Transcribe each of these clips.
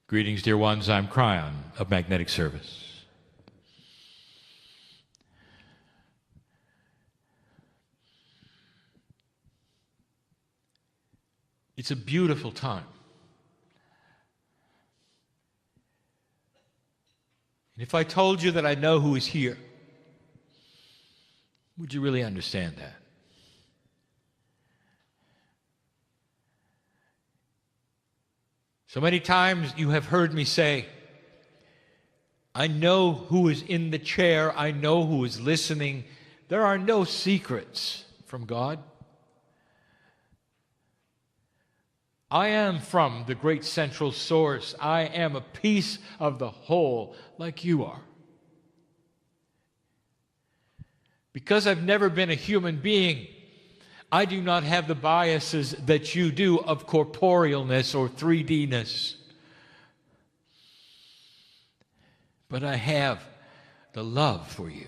Greetings, dear ones. I'm Kryon of Magnetic Service. It's a beautiful time. And if I told you that I know who is here, would you really understand that? So many times you have heard me say, I know who is in the chair, I know who is listening. There are no secrets from God. I am from the great central source. I am a piece of the whole, like you are. Because I've never been a human being, I do not have the biases that you do of corporealness or 3D-ness. But I have the love for you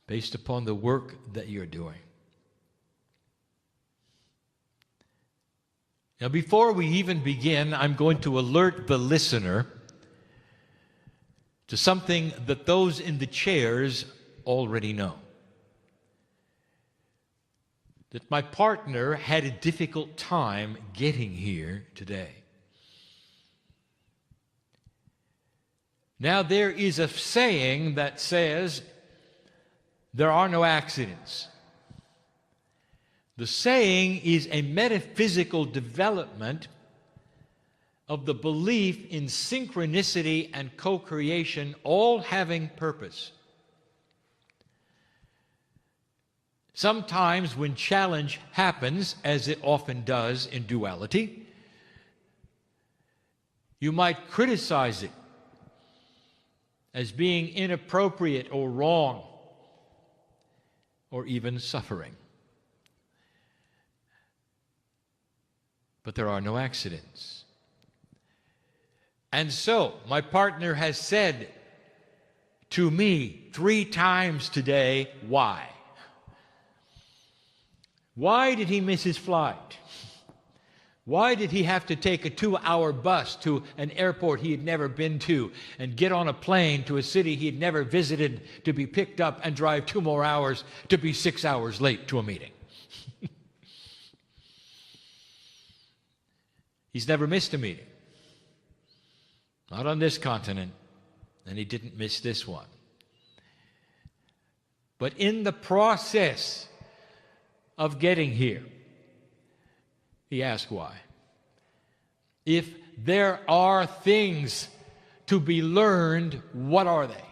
based upon the work that you're doing. Now, before we even begin, I'm going to alert the listener to something that those in the chairs already know. That my partner had a difficult time getting here today. Now, there is a saying that says, there are no accidents. The saying is a metaphysical development of the belief in synchronicity and co-creation, all having purpose. Sometimes when challenge happens, as it often does in duality, you might criticize it as being inappropriate or wrong, or even suffering. But there are no accidents. And so, my partner has said to me 3 times today, why? Why did he miss his flight? Why did he have to take a 2-hour bus to an airport he had never been to and get on a plane to a city he had never visited to be picked up and drive 2 more hours to be 6 hours late to a meeting? He's never missed a meeting. Not on this continent, and he didn't miss this one. But in the process of getting here, he asked why. If there are things to be learned, what are they?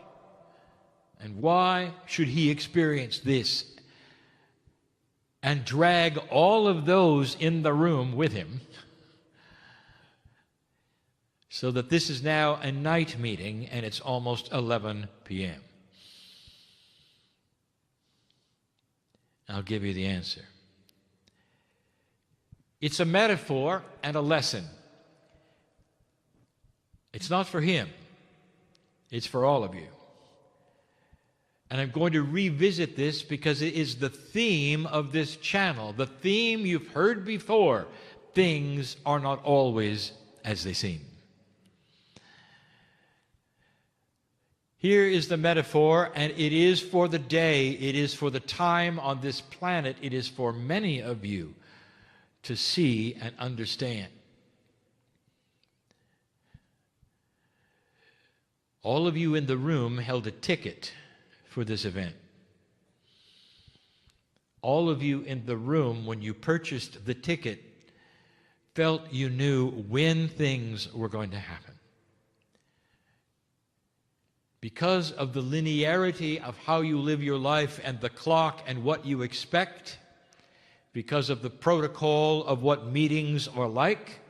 And why should he experience this and drag all of those in the room with him so that this is now a night meeting and it's almost 11 p.m.? I'll give you the answer. It's a metaphor and a lesson. It's not for him. It's for all of you. And I'm going to revisit this because it is the theme of this channel. The theme you've heard before. Things are not always as they seem. Here is the metaphor, and it is for the day, it is for the time on this planet, it is for many of you to see and understand. All of you in the room held a ticket for this event. All of you in the room, when you purchased the ticket, felt you knew when things were going to happen. Because of the linearity of how you live your life and the clock and what you expect, because of the protocol of what meetings are like,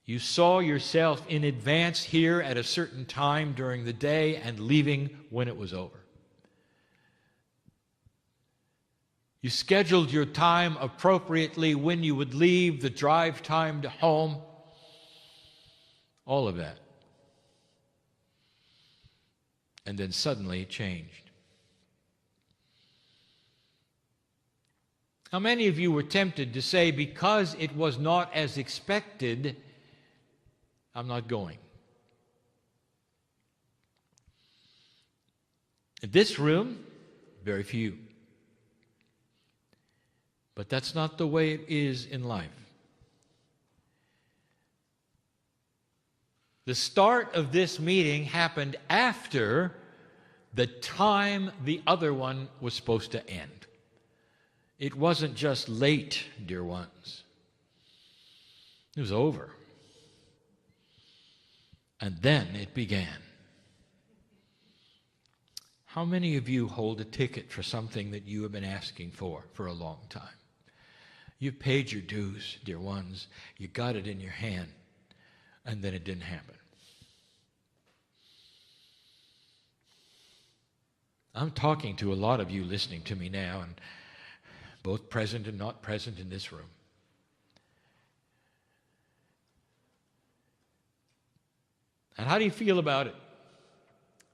you saw yourself in advance here at a certain time during the day and leaving when it was over. You scheduled your time appropriately, when you would leave, the drive time to home, all of that. And then suddenly it changed. How many of you were tempted to say, because it was not as expected, I'm not going. In this room, very few. But that's not the way it is in life. The start of this meeting happened after the time the other one was supposed to end. It wasn't just late, dear ones. It was over. And then it began. How many of you hold a ticket for something that you have been asking for a long time? You've paid your dues, dear ones. You got it in your hand, and then it didn't happen. I'm talking to a lot of you listening to me now, and both present and not present in this room. And how do you feel about it?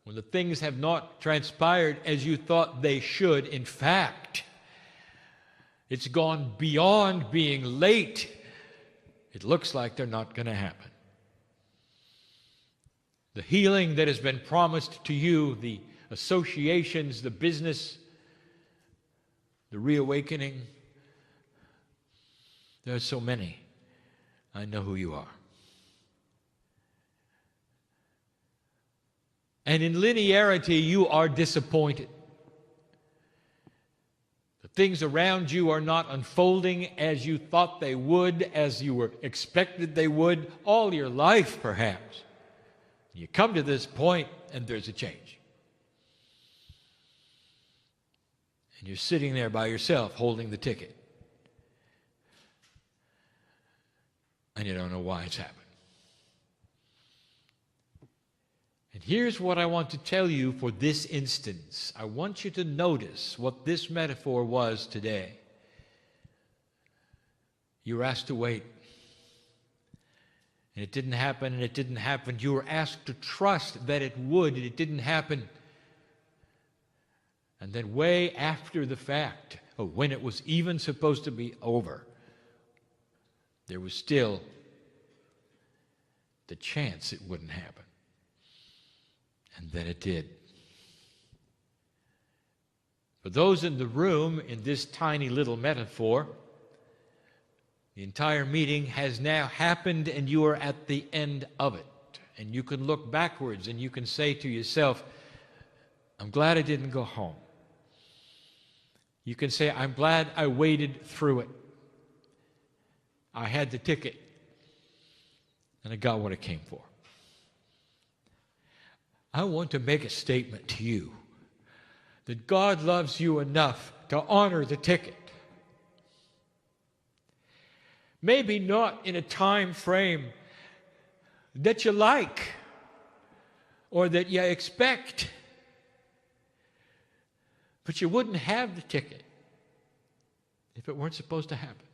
When the things have not transpired as you thought they should. In fact, it's gone beyond being late. It looks like they're not going to happen. The healing that has been promised to you, the associations, the business, the reawakening. There are so many. I know who you are. And in linearity, you are disappointed. The things around you are not unfolding as you thought they would, as you were expected they would, all your life perhaps. You come to this point and there's a change. And you're sitting there by yourself holding the ticket. And you don't know why it's happened. And here's what I want to tell you for this instance. I want you to notice what this metaphor was today. You were asked to wait. And it didn't happen, and it didn't happen. You were asked to trust that it would, and it didn't happen. And then way after the fact, when it was even supposed to be over, there was still the chance it wouldn't happen. And then it did. For those in the room, in this tiny little metaphor, the entire meeting has now happened and you are at the end of it. And you can look backwards and you can say to yourself, I'm glad I didn't go home. You can say, I'm glad I waited through it. I had the ticket and I got what I came for. I want to make a statement to you that God loves you enough to honor the ticket. Maybe not in a time frame that you like or that you expect, but you wouldn't have the ticket if it weren't supposed to happen.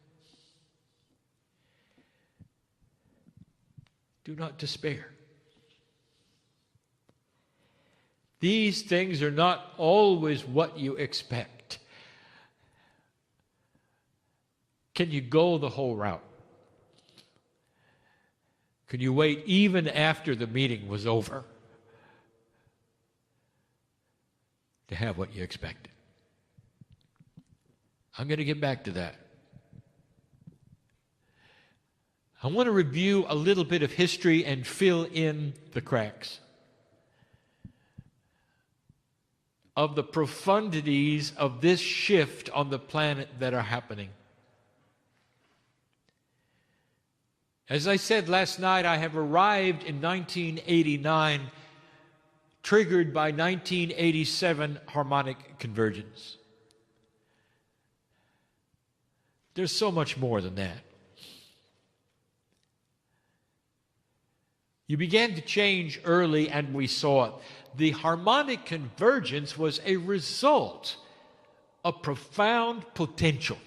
Do not despair. These things are not always what you expect. Can you go the whole route? Can you wait even after the meeting was over to have what you expected? I'm going to get back to that. I want to review a little bit of history and fill in the cracks of the profundities of this shift on the planet that are happening. As I said last night, I have arrived in 1989, triggered by 1987 harmonic convergence. There's so much more than that. You began to change early, and we saw it. The harmonic convergence was a result of profound potential.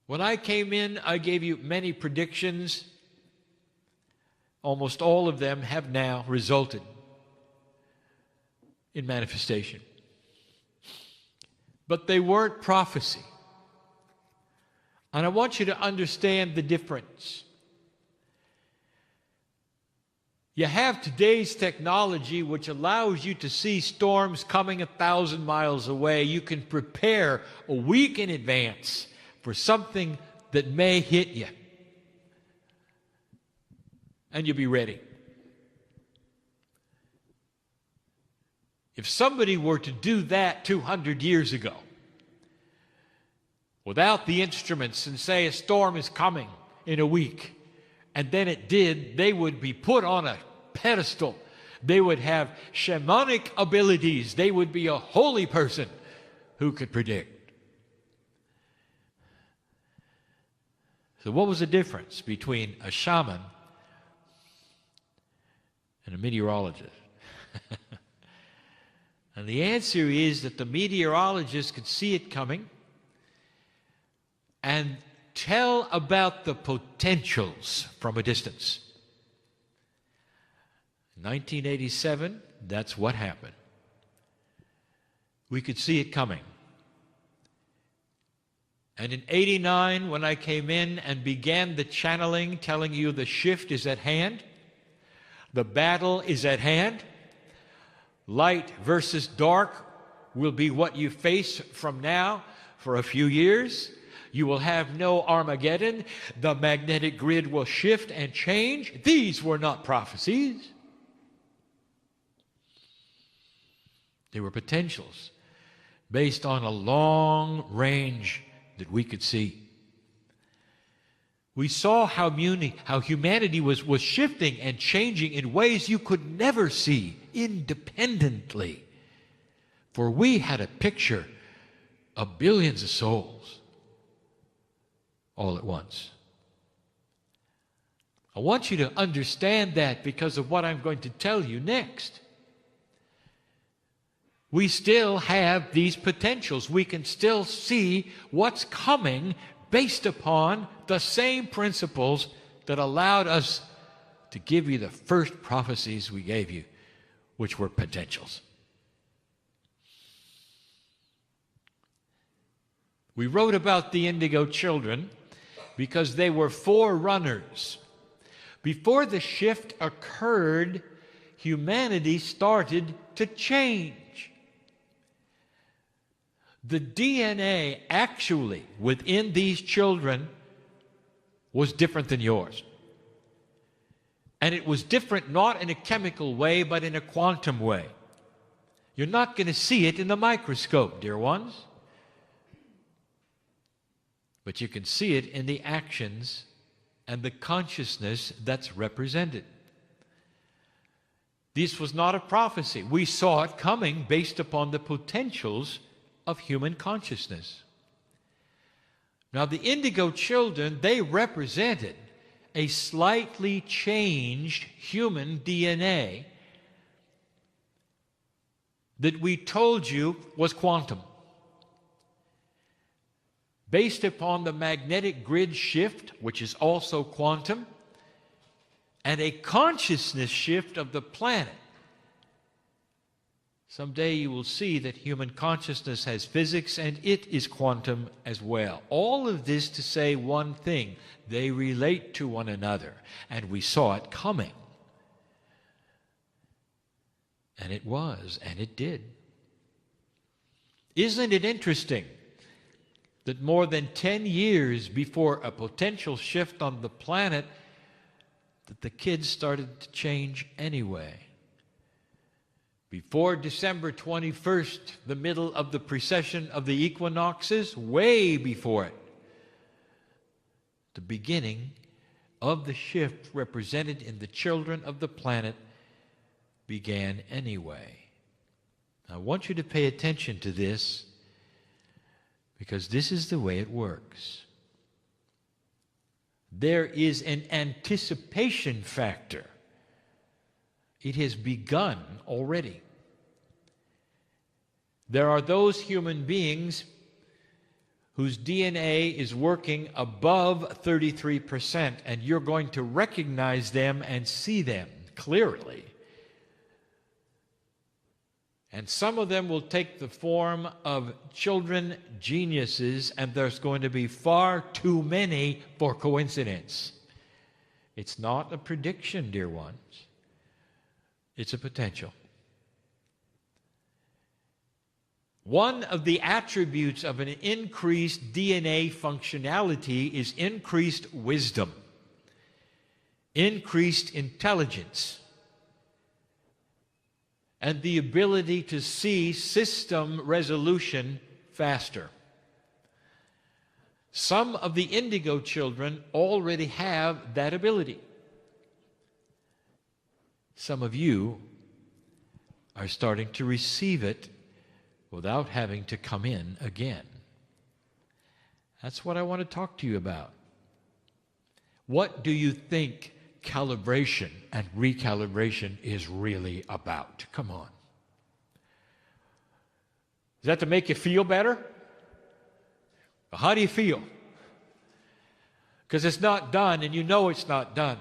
When I came in, I gave you many predictions. Almost all of them have now resulted in manifestation. But they weren't prophecy. And I want you to understand the difference. You have today's technology which allows you to see storms coming 1,000 miles away. You can prepare a week in advance for something that may hit you. And you'll be ready. If somebody were to do that 200 years ago, without the instruments, and say a storm is coming in a week, and then it did, they would be put on a pedestal. They would have shamanic abilities. They would be a holy person who could predict. So what was the difference between a shaman and a meteorologist? And the answer is that the meteorologist could see it coming and tell about the potentials from a distance. In 1987, that's what happened. We could see it coming. And in 89, when I came in and began the channeling, telling you the shift is at hand, the battle is at hand, light versus dark will be what you face from now for a few years. You will have no Armageddon. The magnetic grid will shift and change. These were not prophecies. They were potentials based on a long range that we could see. We saw how humanity was shifting and changing in ways you could never see independently. For we had a picture of billions of souls all at once. I want you to understand that because of what I'm going to tell you next. We still have these potentials. We can still see what's coming based upon the same principles that allowed us to give you the first prophecies we gave you, which were potentials. We wrote about the indigo children because they were forerunners. Before the shift occurred, humanity started to change. The DNA actually within these children was different than yours. And it was different not in a chemical way, but in a quantum way. You're not going to see it in the microscope, dear ones. But you can see it in the actions and the consciousness that's represented. This was not a prophecy. We saw it coming based upon the potentials of human consciousness. Now, the indigo children, they represented a slightly changed human DNA that we told you was quantum. Based upon the magnetic grid shift, which is also quantum, and a consciousness shift of the planet. Someday you will see that human consciousness has physics and it is quantum as well. All of this to say one thing: they relate to one another, and we saw it coming. And it was, and it did. Isn't it interesting that more than 10 years before a potential shift on the planet, that the kids started to change anyway? Before December 21st, the middle of the precession of the equinoxes, way before it, the beginning of the shift represented in the children of the planet began anyway. I want you to pay attention to this, because this is the way it works. There is an anticipation factor. It has begun already. There are those human beings whose DNA is working above 33%, and you're going to recognize them and see them clearly. And some of them will take the form of children geniuses, and there's going to be far too many for coincidence. It's not a prediction, dear ones. It's a potential. One of the attributes of an increased DNA functionality is increased wisdom, increased intelligence, and the ability to see system resolution faster. Some of the indigo children already have that ability. Some of you are starting to receive it without having to come in again. That's what I want to talk to you about. What do you think calibration and recalibration is really about? Come on. Is that to make you feel better? Well, how do you feel? Because it's not done, and you know it's not done.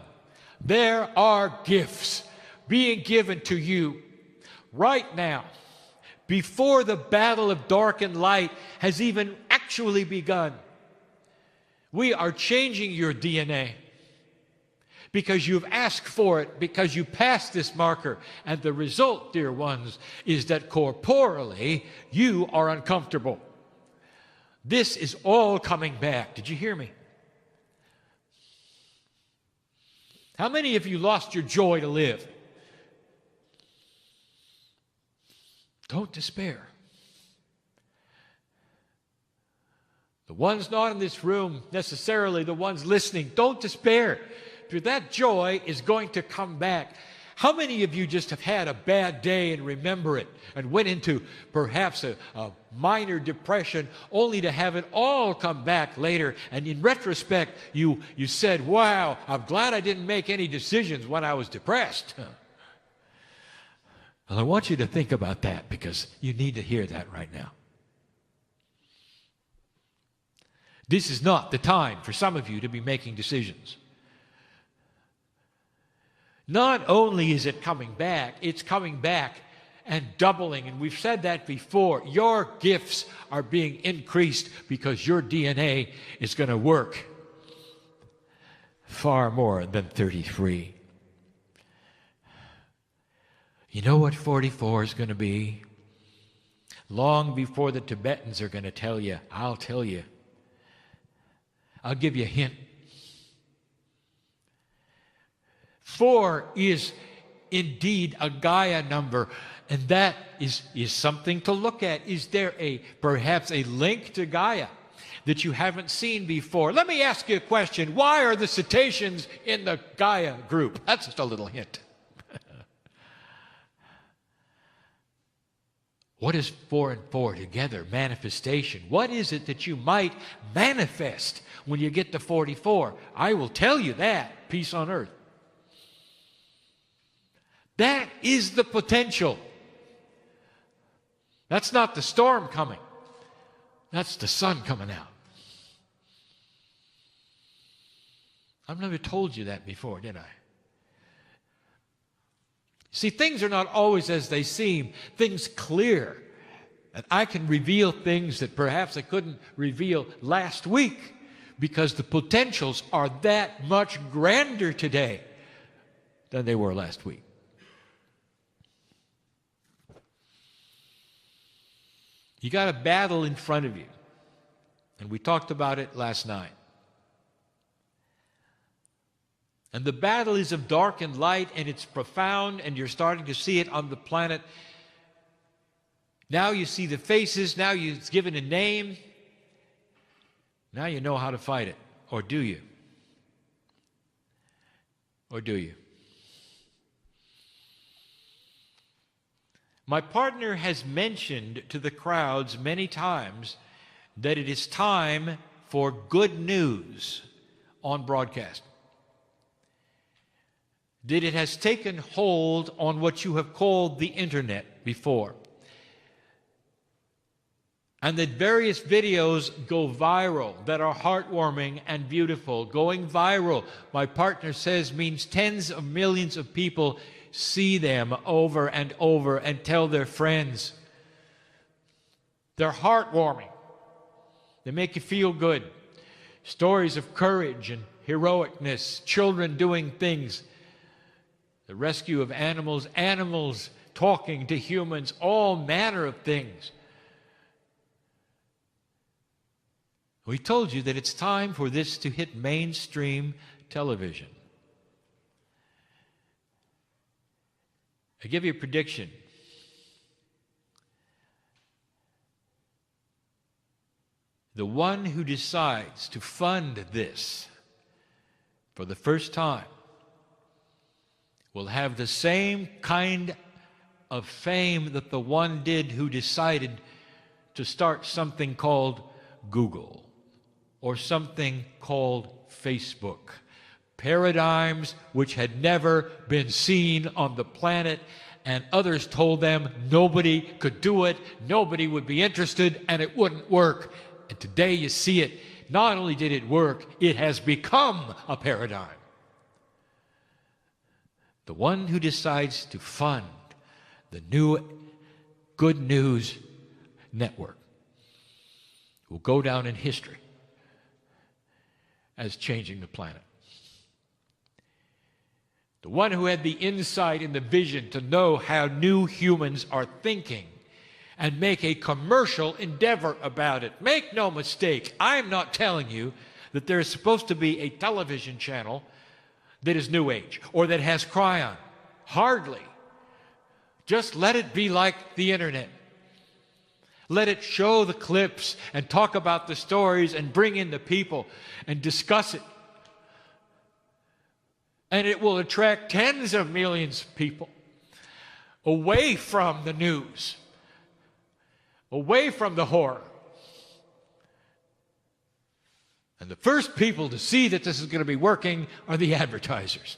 There are gifts being given to you right now, before the battle of dark and light has even actually begun. We are changing your DNA because you've asked for it, because you passed this marker. And the result, dear ones, is that corporally you are uncomfortable. This is all coming back. Did you hear me? How many of you lost your joy to live? Don't despair. The ones not in this room, necessarily the ones listening, don't despair, because that joy is going to come back. How many of you just have had a bad day and remember it and went into perhaps a minor depression only to have it all come back later, and in retrospect you said, wow, I'm glad I didn't make any decisions when I was depressed. Well, I want you to think about that, because you need to hear that right now. This is not the time for some of you to be making decisions. Not only is it coming back, it's coming back and doubling. And we've said that before. Your gifts are being increased because your DNA is going to work far more than 33. You know what 44 is going to be? Long before the Tibetans are going to tell you, I'll tell you. I'll give you a hint. 4 is indeed a Gaia number, and that is something to look at. Is there perhaps a link to Gaia that you haven't seen before? Let me ask you a question. Why are the cetaceans in the Gaia group? That's just a little hint. What is 4 and 4 together? Manifestation. What is it that you might manifest when you get to 44? I will tell you that. Peace on earth. That is the potential. That's not the storm coming. That's the sun coming out. I've never told you that before, did I? See, things are not always as they seem. Things clear. And I can reveal things that perhaps I couldn't reveal last week, because the potentials are that much grander today than they were last week. You got a battle in front of you. And we talked about it last night. And the battle is of dark and light, and it's profound, and you're starting to see it on the planet. Now you see the faces, now it's given a name. Now you know how to fight it. Or do you? Or do you? My partner has mentioned to the crowds many times that it is time for good news on broadcast. That it has taken hold on what you have called the internet before. And that various videos go viral that are heartwarming and beautiful. Going viral, my partner says, means tens of millions of people see them over and over and tell their friends. They're heartwarming. They make you feel good. Stories of courage and heroicness, children doing things the rescue of animals, animals talking to humans, all manner of things. We told you that it's time for this to hit mainstream television. I give you a prediction. The one who decides to fund this for the first time will have the same kind of fame that the one did who decided to start something called Google or something called Facebook. Paradigms which had never been seen on the planet, and others told them nobody could do it, nobody would be interested, and it wouldn't work. And today you see it. Not only did it work, it has become a paradigm. The one who decides to fund the new Good News Network will go down in history as changing the planet. The one who had the insight and the vision to know how new humans are thinking and make a commercial endeavor about it. Make no mistake, I'm not telling you that there is supposed to be a television channel that is New Age or that has Kryon. Hardly. Just let it be like the internet. Let it show the clips and talk about the stories and bring in the people and discuss it. And it will attract tens of millions of people away from the news, away from the horror. And the first people to see that this is going to be working are the advertisers.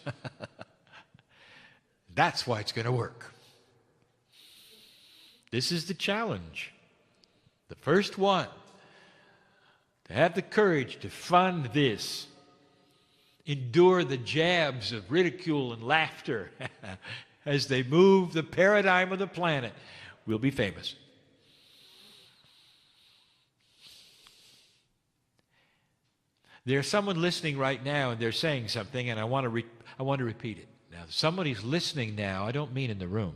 That's why it's going to work. This is the challenge. The first one to have the courage to fund this, endure the jabs of ridicule and laughter as they move the paradigm of the planet, will be famous. There's someone listening right now and they're saying something, and I want to repeat it. Now, somebody's listening now, I don't mean in the room.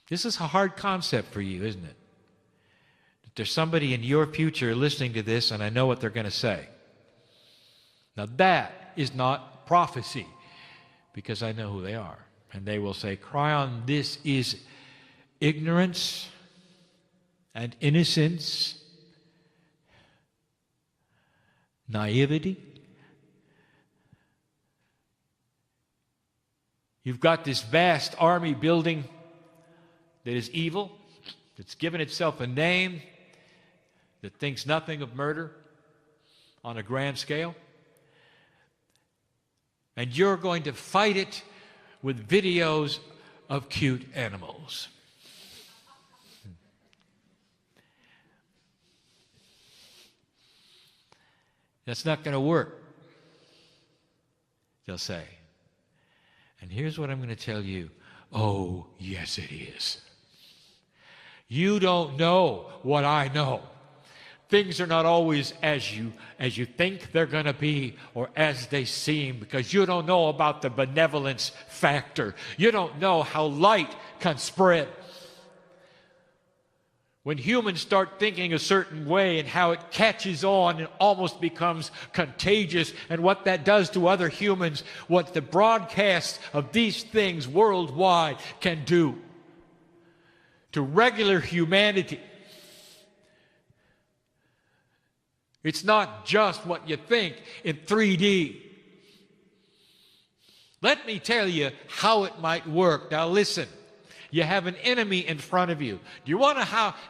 This is a hard concept for you, isn't it? That there's somebody in your future listening to this, and I know what they're going to say. Now, that is not prophecy, because I know who they are. And they will say, Kryon, this is ignorance and innocence, naivety. You've got this vast army building that is evil, that's given itself a name, that thinks nothing of murder on a grand scale. And you're going to fight it with videos of cute animals. That's not going to work, they'll say. And here's what I'm going to tell you. Oh, yes, it is. You don't know what I know. Things are not always as you think they're going to be or as they seem, because you don't know about the benevolence factor. You don't know how light can spread. When humans start thinking a certain way and how it catches on and almost becomes contagious, and what that does to other humans, what the broadcast of these things worldwide can do to regular humanity. It's not just what you think in 3D. Let me tell you how it might work. Now listen. You have an enemy in front of you. Do you want to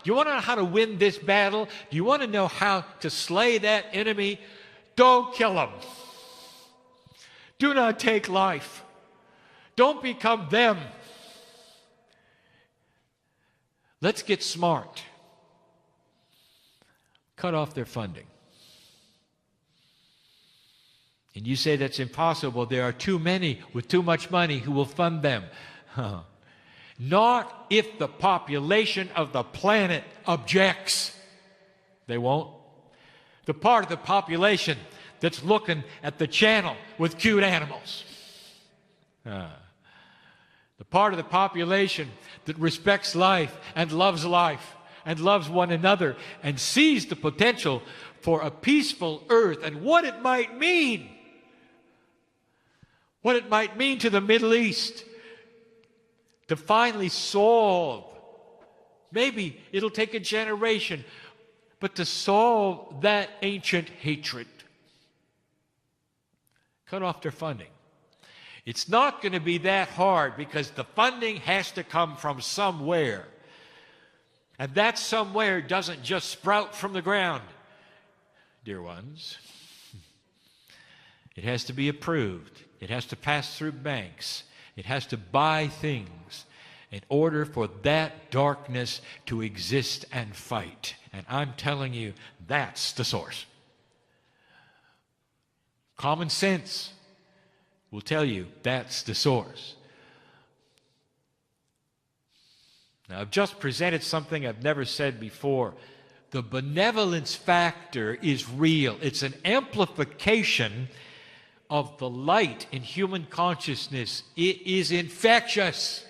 know how to win this battle? Do you want to know how to slay that enemy? Don't kill him. Do not take life. Don't become them. Let's get smart. Cut off their funding. And you say that's impossible. There are too many with too much money who will fund them. Not if the population of the planet objects. They won't. The part of the population that's looking at the channel with cute animals. The part of the population that respects life and loves one another and sees the potential for a peaceful earth and what it might mean. What it might mean to the Middle East to finally solve. Maybe it'll take a generation, but to solve that ancient hatred. Cut off their funding. It's not going to be that hard because the funding has to come from somewhere. And that somewhere doesn't just sprout from the ground, dear ones. It has to be approved. It has to pass through banks. It has to buy things in order for that darkness to exist and fight. And I'm telling you, that's the source. Common sense will tell you that's the source. Now, I've just presented something I've never said before. The benevolence factor is real. It's an amplification of the light in human consciousness. It is infectious.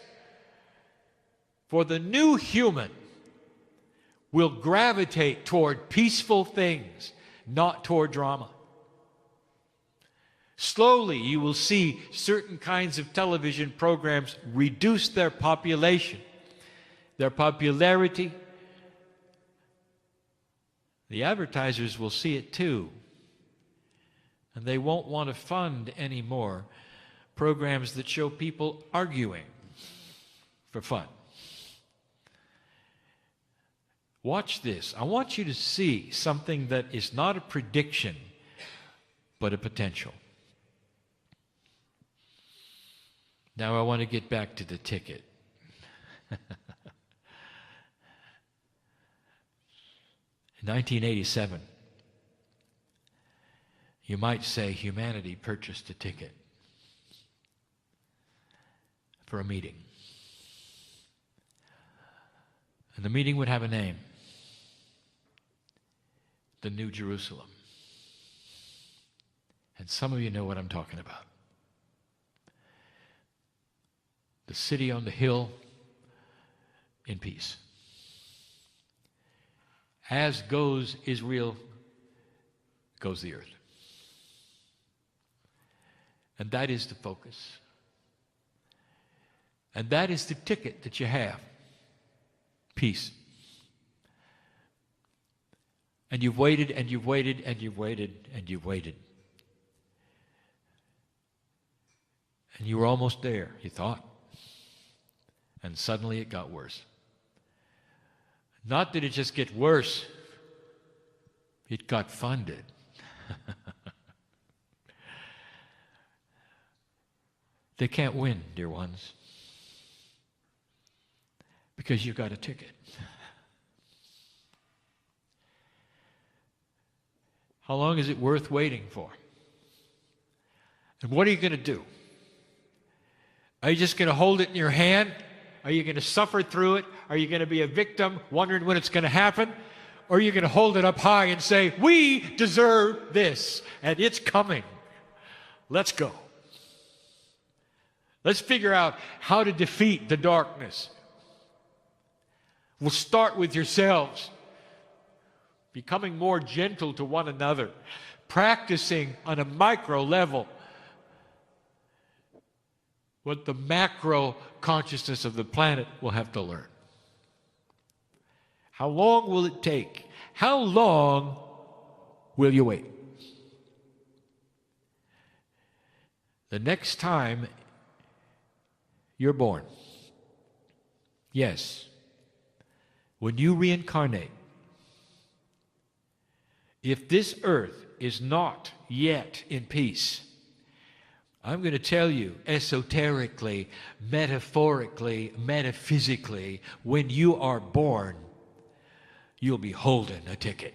For the new human will gravitate toward peaceful things, not toward drama. Slowly, you will see certain kinds of television programs reduce their population, their popularity. The advertisers will see it too. And they won't want to fund anymore programs that show people arguing for fun. Watch this. I want you to see something that is not a prediction, but a potential. Now I want to get back to the ticket. In 1987, you might say humanity purchased a ticket for a meeting. And the meeting would have a name: the New Jerusalem. And some of you know what I'm talking about. The city on the hill in peace. As goes Israel, goes the earth. And that is the focus. And that is the ticket that you have. Peace. And you've waited, and you've waited, and you've waited, and you've waited. And you were almost there, you thought. And suddenly it got worse. Not that it just get worse, it got funded. They can't win, dear ones, because you got a ticket. How long is it worth waiting for? And what are you going to do? Are you just going to hold it in your hand? Are you going to suffer through it? Are you going to be a victim wondering when it's going to happen? Or are you going to hold it up high and say, we deserve this, and it's coming. Let's go. Let's figure out how to defeat the darkness. We'll start with yourselves, becoming more gentle to one another, practicing on a micro level what the macro consciousness of the planet will have to learn. How long will it take? How long will you wait? The next time you're born, yes, when you reincarnate, if this earth is not yet in peace, I'm going to tell you esoterically, metaphorically, metaphysically, when you are born, you'll be holding a ticket.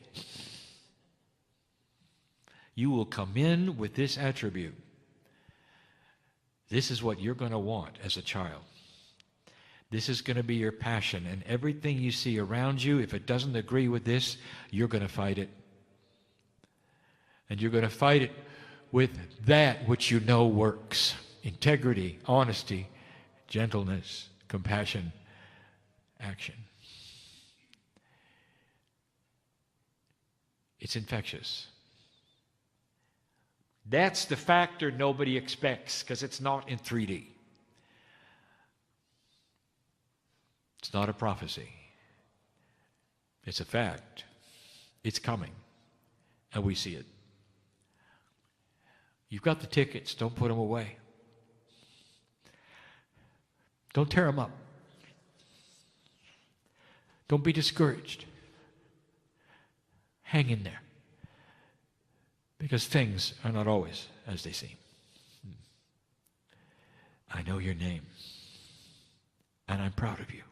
You will come in with this attribute. This is what you're going to want as a child. This is going to be your passion, and everything you see around you, if it doesn't agree with this, you're going to fight it. And you're going to fight it with that which you know works. integrity, honesty, gentleness, compassion, action. It's infectious. That's the factor nobody expects because it's not in 3D. It's not a prophecy. It's a fact. It's coming. And we see it. You've got the tickets. Don't put them away. Don't tear them up. Don't be discouraged. Hang in there. Because things are not always as they seem. I know your name. And I'm proud of you.